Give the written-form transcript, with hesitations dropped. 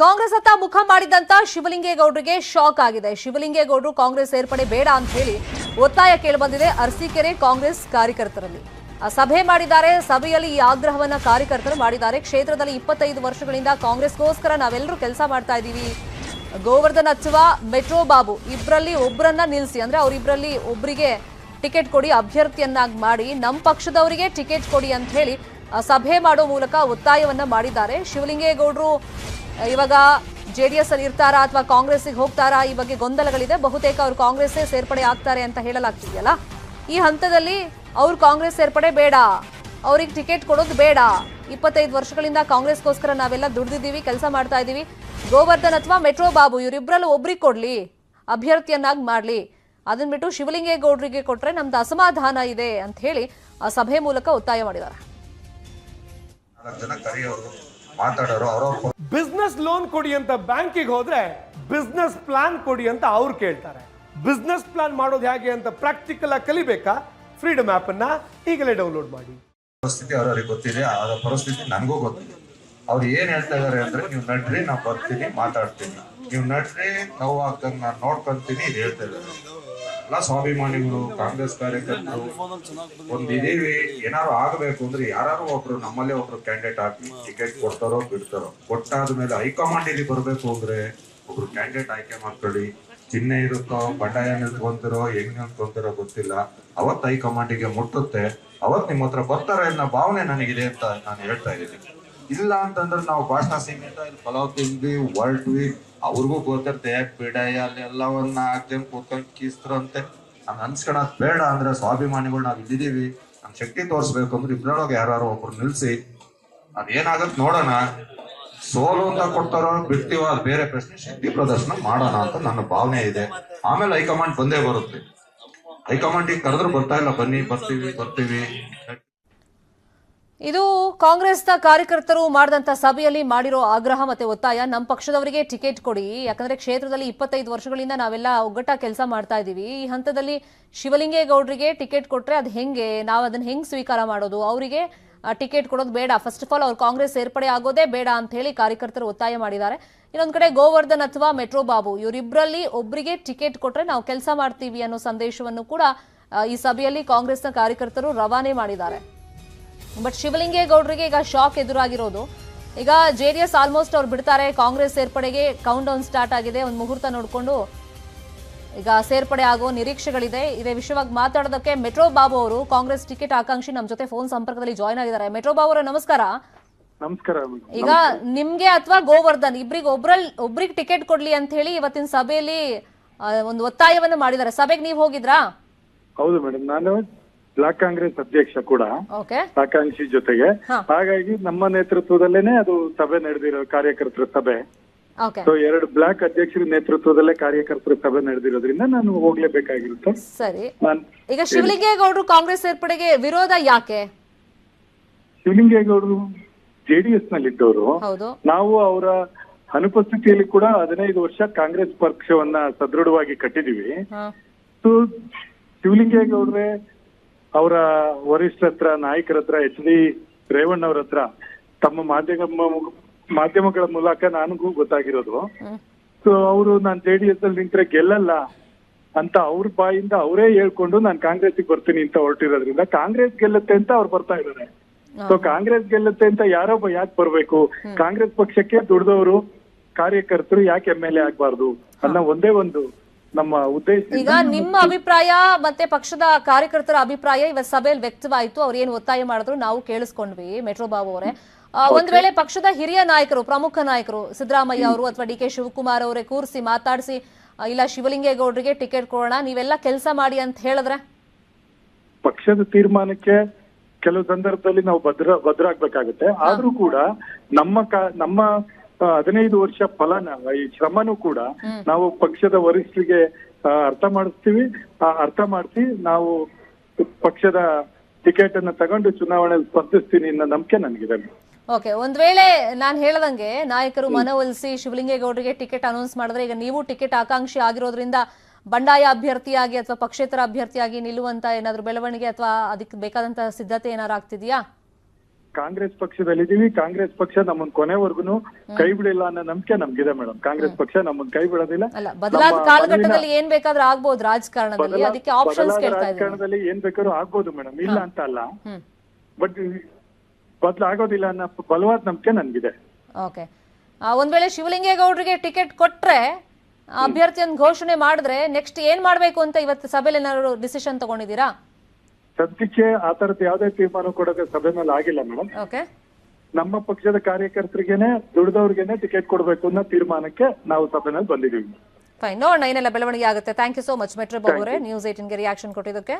ಕಾಂಗ್ರೆಸ್ ಹತ್ತ ಮುಖ ಮಾಡಿದಂತ ಶಿವಲಿಂಗೇಗೌಡರಿಗೆ ಶಾಕ್ ಆಗಿದೆ. ಶಿವಲಿಂಗೇಗೌಡರು ಕಾಂಗ್ರೆಸ್ ಸೇರ್ಪಡೆ ಬೇಡ ಅಂತ ಹೇಳಿ ಒತ್ತಾಯ ಕೇಳಿಬಂದಿದೆ ಅರಸೀಕೆರೆ ಕಾಂಗ್ರೆಸ್ ಕಾರ್ಯಕರ್ತರಲ್ಲಿ. ಸಭೆ ಮಾಡಿದ್ದಾರೆ. ಸಭೆಯಲ್ಲಿ ಈ ಆಗ್ರಹವನ್ನ ಕಾರ್ಯಕರ್ತರು ಮಾಡಿದ್ದಾರೆ. ಕ್ಷೇತ್ರದಲ್ಲಿ 25 ವರ್ಷಗಳಿಂದ ಕಾಂಗ್ರೆಸ್ಗೋಸ್ಕರ ನಾವೆಲ್ಲರೂ ಕೆಲಸ ಮಾಡ್ತಾ ಇದ್ದೀವಿ. ಗೋವರ್ಧನ್ ಅಚ್ಚುವ, ಮೆಟ್ರೋ ಬಾಬು ಇಬ್ಬರಲ್ಲಿ ಒಬ್ಬರನ್ನ ನಿಲ್ಲಿಸಿ, ಅಂದ್ರೆ ಅವರಿಬ್ಬರಲ್ಲಿ ಒಬ್ಬರಿಗೆ ಟಿಕೆಟ್ ಕೊಡಿ, ಅಭ್ಯರ್ಥಿಯನ್ನಾಗಿ ಮಾಡಿ, ನಮ್ಮ ಪಕ್ಷದವರಿಗೆ ಟಿಕೆಟ್ ಕೊಡಿ ಅಂತ ಹೇಳಿ ಸಭೆ ಮಾಡೋ ಮೂಲಕ ಒತ್ತಾಯವನ್ನ ಮಾಡಿದ್ದಾರೆ. ಶಿವಲಿಂಗೇಗೌಡರು ಇವಾಗ ಜೆಡಿಎಸ್ ಅಲ್ಲಿ ಇರ್ತಾರಾ ಅಥವಾ ಕಾಂಗ್ರೆಸ್ಗೆ ಹೋಗ್ತಾರಾ, ಈ ಬಗ್ಗೆ ಗೊಂದಲಗಳಿದೆ. ಬಹುತೇಕ ಅವರು ಕಾಂಗ್ರೆಸ್ಸೇ ಸೇರ್ಪಡೆ ಆಗ್ತಾರೆ ಅಂತ ಹೇಳಲಾಗ್ತಿದೆಯಲ್ಲ. ಈ ಹಂತದಲ್ಲಿ ಅವ್ರು ಕಾಂಗ್ರೆಸ್ ಸೇರ್ಪಡೆ ಬೇಡ, ಅವ್ರಿಗೆ ಟಿಕೆಟ್ ಕೊಡೋದು ಬೇಡ, 25 ವರ್ಷಗಳಿಂದ ಕಾಂಗ್ರೆಸ್ಗೋಸ್ಕರ ನಾವೆಲ್ಲ ದುಡಿದಿದ್ದೀವಿ, ಕೆಲಸ ಮಾಡ್ತಾ ಇದ್ದೀವಿ, ಗೋವರ್ಧನ್ ಅಥವಾ ಮೆಟ್ರೋ ಬಾಬು ಇವರಿಬ್ಬರಲ್ಲಿ ಒಬ್ರಿಗೆ ಕೊಡ್ಲಿ, ಅಭ್ಯರ್ಥಿಯನ್ನಾಗಿ ಮಾಡ್ಲಿ, ಅದನ್ನ ಬಿಟ್ಟು ಶಿವಲಿಂಗೇಗೌಡರಿಗೆ ಕೊಟ್ರೆ ನಮ್ದು ಅಸಮಾಧಾನ ಇದೆ ಅಂತ ಹೇಳಿ ಆ ಸಭೆ ಮೂಲಕ ಒತ್ತಾಯ ಮಾಡಿದ್ದಾರೆ. ಬಿಸ್ನೆಸ್ ಲೋನ್ ಕೊಡಿ ಅಂತ ಬ್ಯಾಂಕಿಗೆ ಹೋದ್ರೆ ಬಿಸ್ನೆಸ್ ಪ್ಲಾನ್ ಕೊಡಿ ಅಂತ ಅವ್ರು ಕೇಳ್ತಾರೆ. ಬಿಸ್ನೆಸ್ ಪ್ಲಾನ್ ಮಾಡೋದು ಹೇಗೆ ಅಂತ ಪ್ರಾಕ್ಟಿಕಲ್ ಆಗಿ ಕಲಿಬೇಕಾ? ಫ್ರೀಡಮ್ ಆಪ್ ಅನ್ನ ಈಗಲೇ ಡೌನ್ಲೋಡ್ ಮಾಡಿ. ಪರಿಸ್ಥಿತಿ ಅವ್ರಿಗೆ ಗೊತ್ತಿದೆ, ಆ ಪರಿಸ್ಥಿತಿ ನನಗೂ ಗೊತ್ತಿದೆ. ಅವ್ರು ಏನ್ ಹೇಳ್ತಾ ಇದಾರೆ ಅಂದ್ರೆ, ನೀವು ನಡ್ರಿ, ನಾವು ಬರ್ತೀನಿ, ಮಾತಾಡ್ತೀನಿ, ನೀವು ನಡ್ರಿ, ನೋವು ಆಗ್ದಂಗೆ ನಾನು ನೋಡ್ಕೊಂತೀನಿ, ಇದು ಹೇಳ್ತಾ ಇದ್ದಾರೆ. ಎಲ್ಲ ಸ್ವಾಭಿಮಾನಿಗಳು, ಕಾಂಗ್ರೆಸ್ ಕಾರ್ಯಕರ್ತರು ಒಂದಿದೀವಿ. ಏನಾರು ಆಗಬೇಕು ಅಂದ್ರೆ ಯಾರು ಒಬ್ರು ನಮ್ಮಲ್ಲೇ ಒಬ್ರು ಕ್ಯಾಂಡಿಡೇಟ್ ಹಾಕಿ ಟಿಕೆಟ್ ಕೊಡ್ತಾರೋ ಬಿಡ್ತಾರೋ, ಕೊಟ್ಟಾದ್ಮೇಲೆ ಹೈಕಮಾಂಡ್ ಇಲ್ಲಿ ಬರ್ಬೇಕು ಅಂದ್ರೆ ಒಬ್ರು ಕ್ಯಾಂಡಿಡೇಟ್ ಆಯ್ಕೆ ಮಾಡ್ಕೊಳ್ಳಿ. ಚಿಹ್ನೆ ಇರುತ್ತೋ, ಬಂಡಾಯ ನಿಂತ್ಕೊಂತಿರೋ, ಹೆಂಗ್ ನಿಂತ್ಕೊಂತಿರೋ ಗೊತ್ತಿಲ್ಲ. ಅವತ್ತು ಹೈಕಮಾಂಡಿಗೆ ಮುಟ್ಟುತ್ತೆ, ಅವತ್ ನಿಮ್ಮ ಹತ್ರ ಬರ್ತಾರೆ ಅನ್ನೋ ಭಾವನೆ ನನಗಿದೆ ಅಂತ ನಾನು ಹೇಳ್ತಾ ಇದ್ದೀನಿ. ಇಲ್ಲ ಅಂತಂದ್ರೆ ನಾವು ಭಾಷಣ ಸೀಮಿತ ಇಲ್ಲಿ ಪಲಾವ್ ತಿಂದ್ವಿ, ಹೊರಟ್ವಿ, ಅವ್ರಿಗೂ ಗೊತ್ತಿರುತ್ತೆ ಯಾಕೆ ಬಿಡಾಯ ಅಲ್ಲಿ ಎಲ್ಲವನ್ನ ಹಾಕ್ತೇನೆ ಕೂತ್ಕೊಂಡು ಕೀಸ್ತ್ರಂತೆ. ಹಂಗ ಅನ್ಸ್ಕೊಳಕ್ ಬೇಡ. ಅಂದ್ರೆ ಸ್ವಾಭಿಮಾನಿಗಳು ನಾವ್ ಇಲ್ಲಿದೀವಿ, ನಮ್ ಶಕ್ತಿ ತೋರಿಸ್ಬೇಕು ಅಂದ್ರೆ ಇಬ್ರೊಳಗೆ ಯಾರು ಒಬ್ರು ನಿಲ್ಸಿ, ಅದೇನಾಗತ್ ನೋಡೋಣ. ಸೋಲು ಅಂತ ಕೊಡ್ತಾರೋ ಬಿಡ್ತೀವೋ ಅದು ಬೇರೆ ಪ್ರಶ್ನೆ, ಶಕ್ತಿ ಪ್ರದರ್ಶನ ಮಾಡೋಣ ಅಂತ ನನ್ನ ಭಾವನೆ ಇದೆ. ಆಮೇಲೆ ಹೈಕಮಾಂಡ್ ಬಂದೇ ಬರುತ್ತೆ. ಹೈಕಮಾಂಡ್ ಈಗ ಕರೆದ್ರು ಬರ್ತಾ ಇಲ್ಲ, ಬನ್ನಿ ಬರ್ತೀವಿ. ಇದು ಕಾಂಗ್ರೆಸ್ನ ಕಾರ್ಯಕರ್ತರು ಮಾಡಿದಂತ ಸಭೆಯಲ್ಲಿ ಮಾಡಿರೋ ಆಗ್ರಹ ಮತ್ತೆ ಒತ್ತಾಯ. ನಮ್ಮ ಪಕ್ಷದವರಿಗೆ ಟಿಕೆಟ್ ಕೊಡಿ, ಯಾಕಂದ್ರೆ ಕ್ಷೇತ್ರದಲ್ಲಿ 25 ವರ್ಷಗಳಿಂದ ನಾವೆಲ್ಲ ಒಗ್ಗಟ್ಟಾಗಿ ಕೆಲಸ ಮಾಡ್ತಾ ಇದೀವಿ. ಈ ಹಂತದಲ್ಲಿ ಶಿವಲಿಂಗೇಗೌಡರಿಗೆ ಟಿಕೆಟ್ ಕೊಟ್ರೆ ಅದು ಹೆಂಗೆ, ನಾವು ಅದನ್ನ ಹೆಂಗ್ ಸ್ವೀಕಾರ ಮಾಡೋದು, ಅವರಿಗೆ ಟಿಕೆಟ್ ಕೊಡೋದು ಬೇಡ, ಫಸ್ಟ್ ಆಫ್ ಆಲ್ ಅವ್ರು ಕಾಂಗ್ರೆಸ್ ಸೇರ್ಪಡೆ ಆಗೋದೇ ಬೇಡ ಅಂತ ಹೇಳಿ ಕಾರ್ಯಕರ್ತರು ಒತ್ತಾಯ ಮಾಡಿದ್ದಾರೆ. ಇನ್ನೊಂದ್ ಕಡೆ ಗೋವರ್ಧನ್ ಅಥವಾ ಮೆಟ್ರೋ ಬಾಬು ಇವರಿಬ್ಬರಲ್ಲಿ ಒಬ್ಬರಿಗೆ ಟಿಕೆಟ್ ಕೊಟ್ರೆ ನಾವು ಕೆಲಸ ಮಾಡ್ತೀವಿ ಅನ್ನೋ ಸಂದೇಶವನ್ನು ಕೂಡ ಈ ಸಭೆಯಲ್ಲಿ ಕಾಂಗ್ರೆಸ್ನ ಕಾರ್ಯಕರ್ತರು ರವಾನೆ ಮಾಡಿದ್ದಾರೆ. ಬಟ್ ಶಿವಲಿಂಗೇಗೌಡರಿಗೆ ಈಗ ಶಾಕ್ ಎದುರಾಗಿರೋದು. ಈಗ ಜೆಡಿಎಸ್ ಆಲ್ಮೋಸ್ಟ್ ಅವ್ರು ಬಿಡ್ತಾರೆ, ಕಾಂಗ್ರೆಸ್ ಸೇರ್ಪಡೆಗೆ ಕೌಂಟ್ ಡೌನ್ ಸ್ಟಾರ್ಟ್ ಆಗಿದೆ. ಒಂದು ಮುಹೂರ್ತ ನೋಡಿಕೊಂಡು ಈಗ ಸೇರ್ಪಡೆ ಆಗೋ ನಿರೀಕ್ಷೆಗಳಿದೆ. ಇದೇ ವಿಷಯವಾಗಿ ಮಾತಾಡೋದಕ್ಕೆ ಮೆಟ್ರೋ ಬಾಬು ಅವರು, ಕಾಂಗ್ರೆಸ್ ಟಿಕೆಟ್ ಆಕಾಂಕ್ಷಿ, ನಮ್ಮ ಜೊತೆ ಫೋನ್ ಸಂಪರ್ಕದಲ್ಲಿ ಜಾಯ್ನ್ ಆಗಿದ್ದಾರೆ. ಮೆಟ್ರೋ ಬಾಬು ಅವರೇ ನಮಸ್ಕಾರ. ನಮಸ್ಕಾರ. ಈಗ ನಿಮ್ಗೆ ಅಥವಾ ಗೋವರ್ಧನ್ ಒಬ್ರಿಗೆ ಟಿಕೆಟ್ ಕೊಡ್ಲಿ ಅಂತ ಹೇಳಿ ಇವತ್ತಿನ ಸಭೆಯಲ್ಲಿ ಒಂದು ಒತ್ತಾಯವನ್ನು ಮಾಡಿದ್ದಾರೆ. ಸಭೆಗೆ ನೀವು ಹೋಗಿದ್ರಾ? ಹೌದು ಮೇಡಮ್, ನಾನು ಬ್ಲಾಕ್ ಕಾಂಗ್ರೆಸ್ ಅಧ್ಯಕ್ಷ ಕೂಡ, ಆಕಾಂಕ್ಷಿ ಜೊತೆಗೆ. ಹಾಗಾಗಿ ನಮ್ಮ ನೇತೃತ್ವದಲ್ಲೇನೆ ಅದು ಸಭೆ ನಡೆದಿರೋ, ಕಾರ್ಯಕರ್ತರ ಸಭೆ. ಸೊ 2 ಬ್ಲಾಕ್ ಅಧ್ಯಕ್ಷರ ನೇತೃತ್ವದಲ್ಲೇ ಕಾರ್ಯಕರ್ತರ ಸಭೆ ನಡೆದಿರೋದ್ರಿಂದ ನಾನು ಹೋಗ್ಲೇಬೇಕಾಗಿರುತ್ತೆ. ಸರಿ, ಈಗ ಶಿವಲಿಂಗೇಗೌಡರು ಕಾಂಗ್ರೆಸ್ ಸೇರ್ಪಡೆಗೆ ವಿರೋಧ ಯಾಕೆ? ಶಿವಲಿಂಗೇಗೌಡರು ಜೆಡಿಎಸ್ ನಲ್ಲಿದ್ದವರು. ನಾವು ಅವರ ಅನುಪಸ್ಥಿತಿಯಲ್ಲಿ ಕೂಡ 15 ವರ್ಷ ಕಾಂಗ್ರೆಸ್ ಪಕ್ಷವನ್ನ ಸದೃಢವಾಗಿ ಕಟ್ಟಿದೀವಿ. ಸೊ ಶಿವಲಿಂಗೇಗೌಡ್ರೆ ಅವರ ವರಿಷ್ಠರ ಹತ್ರ, ನಾಯಕರ ಹತ್ರ, ಎಚ್ ಡಿ ರೇವಣ್ಣ ಅವ್ರ ಹತ್ರ ತಮ್ಮ ಮಾಧ್ಯಮಗಳ ಮೂಲಕ ನನಗೂ ಗೊತ್ತಾಗಿರೋದು. ಸೊ ಅವರು ನಾನು ಜೆಡಿಎಸ್ ಅಲ್ಲಿ ನಿಂತ್ರೆ ಗೆಲ್ಲಲ್ಲ ಅಂತ ಅವ್ರ ಬಾಯಿಂದ ಅವರೇ ಹೇಳ್ಕೊಂಡು ನಾನು ಕಾಂಗ್ರೆಸ್ಗೆ ಬರ್ತೀನಿ ಅಂತ ಹೊರಟಿರೋದ್ರಿಂದ ಕಾಂಗ್ರೆಸ್ ಗೆಲ್ಲುತ್ತೆ ಅಂತ ಅವ್ರು ಬರ್ತಾ ಇದ್ದಾರೆ. ಸೊ ಕಾಂಗ್ರೆಸ್ ಗೆಲ್ಲುತ್ತೆ ಅಂತ ಯಾರೊಬ್ಬ ಯಾಕೆ ಬರ್ಬೇಕು? ಕಾಂಗ್ರೆಸ್ ಪಕ್ಷಕ್ಕೆ ದುಡ್ದವರು ಕಾರ್ಯಕರ್ತರು ಯಾಕೆ MLA ಆಗ್ಬಾರ್ದು ಅನ್ನೋ ಒಂದೇ ಒಂದು ನಮ್ಮ ಉದ್ದೇಶ. ಈಗ ನಿಮ್ಮ ಅಭಿಪ್ರಾಯ ಮತ್ತೆ ಪಕ್ಷದ ಕಾರ್ಯಕರ್ತರ ಅಭಿಪ್ರಾಯ ಇವತ್ತು ಸಭೆಯಲ್ಲಿ ವ್ಯಕ್ತವಾಯಿತು. ಅವ್ರು ಏನು ಒತ್ತಾಯ ಮಾಡಿದ್ರು ನಾವು ಕೇಳಿಸ್ಕೊಂಡ್ವಿ. ಮೆಟ್ರೋ ಬಾಬು ಅವರೇ, ಒಂದ್ ವೇಳೆ ಪಕ್ಷದ ಹಿರಿಯ ನಾಯಕರು, ಪ್ರಮುಖ ನಾಯಕರು ಸಿದ್ದರಾಮಯ್ಯ ಅವರು ಅಥವಾ DK ಶಿವಕುಮಾರ್ ಅವರೇ ಕೂರಿಸಿ ಮಾತಾಡಿಸಿ, ಇಲ್ಲ ಶಿವಲಿಂಗೇಗೌಡರಿಗೆ ಟಿಕೆಟ್ ಕೊಡೋಣ, ನೀವೆಲ್ಲ ಕೆಲಸ ಮಾಡಿ ಅಂತ ಹೇಳಿದ್ರೆ? ಪಕ್ಷದ ತೀರ್ಮಾನಕ್ಕೆ ಕೆಲವು ಸಂದರ್ಭದಲ್ಲಿ ನಾವು ಭದ್ರಾಗ್ಬೇಕಾಗುತ್ತೆ. ಆದ್ರೂ ಕೂಡ ನಮ್ಮ 15 ವರ್ಷ ಫಲನ, ಈ ಶ್ರಮನೂ ಕೂಡ ನಾವು ಪಕ್ಷದ ವರಿಷ್ಠರಿಗೆ ಅರ್ಥ ಮಾಡಿಸಿ ನಾವು ಪಕ್ಷದ ಟಿಕೆಟ್ ಅನ್ನ ತಗೊಂಡು ಚುನಾವಣೆಯಲ್ಲಿ ಸ್ಪರ್ಧಿಸ್ತೀನಿ ಅನ್ನೋ ನಂಬಿಕೆ ನನಗಿದೆ. ಓಕೆ, ಒಂದ್ ವೇಳೆ ನಾನ್ ಹೇಳದಂಗೆ ನಾಯಕರು ಮನವೊಲಿಸಿ ಶಿವಲಿಂಗೇಗೌಡರಿಗೆ ಟಿಕೆಟ್ ಅನೌನ್ಸ್ ಮಾಡಿದ್ರೆ, ಈಗ ನೀವು ಟಿಕೆಟ್ ಆಕಾಂಕ್ಷಿ ಆಗಿರೋದ್ರಿಂದ ಬಂಡಾಯ ಅಭ್ಯರ್ಥಿಯಾಗಿ ಅಥವಾ ಪಕ್ಷೇತರ ಅಭ್ಯರ್ಥಿಯಾಗಿ ನಿಲ್ಲುವಂತ ಏನಾದ್ರು ಬೆಳವಣಿಗೆ ಅಥವಾ ಅದಕ್ಕೆ ಬೇಕಾದಂತ ಸಿದ್ಧತೆ ಏನಾದ್ರು ಆಗ್ತಿದ್ಯಾ? ಕಾಂಗ್ರೆಸ್ ಪಕ್ಷದಲ್ಲಿದ್ದೀವಿ. ಕಾಂಗ್ರೆಸ್ ಪಕ್ಷ ನಮ್ಮನ್ನ ಕೊನೆವರೆಗೂ ಕೈ ಬಿಡಿಲ್ಲ ಅನ್ನೋ ನಂಬಿಕೆ ನಮ್ಗಿದೆ ಮೇಡಮ್. ಕಾಂಗ್ರೆಸ್ ಪಕ್ಷ ನಮ್ಮನ್ನ ಕೈ ಬಿಡೋದಿಲ್ಲ. ಅಲ್ಲ, ಬದಲಾದ ಕಾಲಘಟ್ಟದಲ್ಲಿ ಏನ್ ಬೇಕಾದ್ರೂ ಆಗ್ಬೋದು ರಾಜಕಾರಣದಲ್ಲಿ, ಅದಕ್ಕೆ ಆಪ್ಷನ್ಸ್ ಕೇಳ್ತಾ ಇದ್ದೀನಿ. ರಾಜಕಾರಣದಲ್ಲಿ ಏನ್ ಬೇಕಾದ್ರೂ ಆಗ್ಬೋದು ಮೇಡಮ್, ಇಲ್ಲ ಅಂತ ಅಲ್ಲ. ಬಟ್ ಬದಲಾಗೋದಿಲ್ಲ ಅನ್ನೋ ಬಲವಾದ ನಂಬಿಕೆ ನನ್ಗಿದೆ. ಓಕೆ, ಒಂದ್ ವೇಳೆ ಶಿವಲಿಂಗೇಗೌಡರಿಗೆ ಟಿಕೆಟ್ ಕೊಟ್ರೆ, ಅಭ್ಯರ್ಥಿಯನ್ನು ಘೋಷಣೆ ಮಾಡಿದ್ರೆ ನೆಕ್ಸ್ಟ್ ಏನ್ ಮಾಡ್ಬೇಕು ಅಂತ ಇವತ್ತು ಸಭೆಯಲ್ಲಿ ಏನಾದ್ರು ಡಿಸಿಷನ್ ತಗೊಂಡಿದ್ದೀರಾ? ಸದ್ಯಕ್ಕೆ ಆ ತರದ ಯಾವ್ದೇ ತೀರ್ಮಾನ ಕೊಡೋಕೆ ಸಭೆ ಮೇಲೆ ಆಗಿಲ್ಲ ಮೇಡಮ್. ಓಕೆ, ನಮ್ಮ ಪಕ್ಷದ ಕಾರ್ಯಕರ್ತರಿಗೇನೆ ದುಡಿದವ್ರಿಗೇನೆ ಟಿಕೆಟ್ ಕೊಡ್ಬೇಕು ಅನ್ನೋ ತೀರ್ಮಾನಕ್ಕೆ ನಾವು ಸಭೆನಲ್ಲಿ ಬಂದಿದ್ದೀವಿ. ಫೈನ್, ನೋಡೋಣ ಏನೆಲ್ಲ ಬೆಳವಣಿಗೆ ಆಗುತ್ತೆ. Thank you so much metro Babu ಅವರೇ, ನ್ಯೂಸ್ 18ಗೆ ರಿಯಾಕ್ಷನ್ ಕೊಟ್ಟಿದ್ದಕ್ಕೆ.